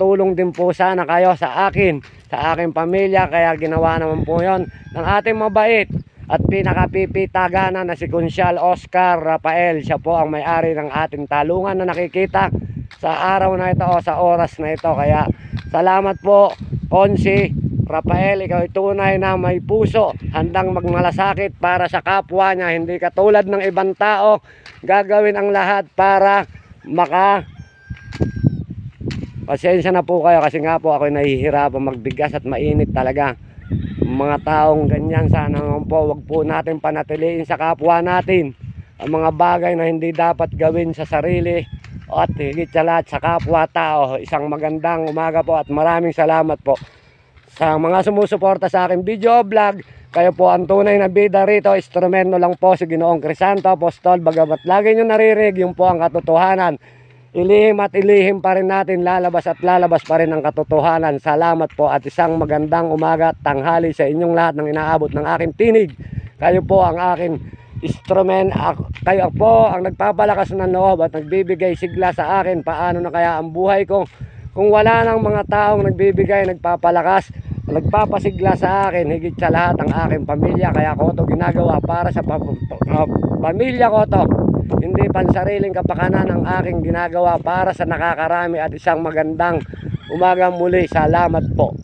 makatulong din po sana kayo sa akin, sa aking pamilya. Kaya ginawa naman po yon ng ating mabait at pinakapipitagana na si Consyal Oscar Rafael. Siya po ang may-ari ng ating talungan na nakikita sa araw na ito o sa oras na ito. Kaya salamat po, Konsi Rafael. Ikaw ay tunay na may puso, handang magmalasakit para sa kapwa niya. Hindi katulad ng ibang tao, gagawin ang lahat para pasensya na po kayo kasi nga po ako nahihirapan magbigas at mainit talaga. Mga taong ganyan, sana naman po wag po natin panatiliin sa kapwa natin ang mga bagay na hindi dapat gawin sa sarili at higit sa lahat sa kapwa tao. Isang magandang umaga po at maraming salamat po sa mga sumusuporta sa aking video vlog. Kayo po ang tunay na bida rito. Instrumento lang po si Ginoong Crisanto Apostol. Bagamat lagi nyo naririnig, yung po ang katotohanan. Ilihim at ilihim pa rin natin, lalabas at lalabas pa rin ang katotohanan. Salamat po at isang magandang umaga at tanghali sa inyong lahat ng inaabot ng aking tinig. Kayo po ang aking instrument. Kayo po ang nagpapalakas ng loob at nagbibigay sigla sa akin. Paano na kaya ang buhay ko kung wala nang mga taong nagbibigay, nagpapalakas, nagpapasigla sa akin, higit sa lahat ang aking pamilya. Kaya ko ito ginagawa para sa pamilya ko to. Hindi pansariling kapakanan ang aking ginagawa para sa nakakarami at isang magandang umaga muli. Salamat po.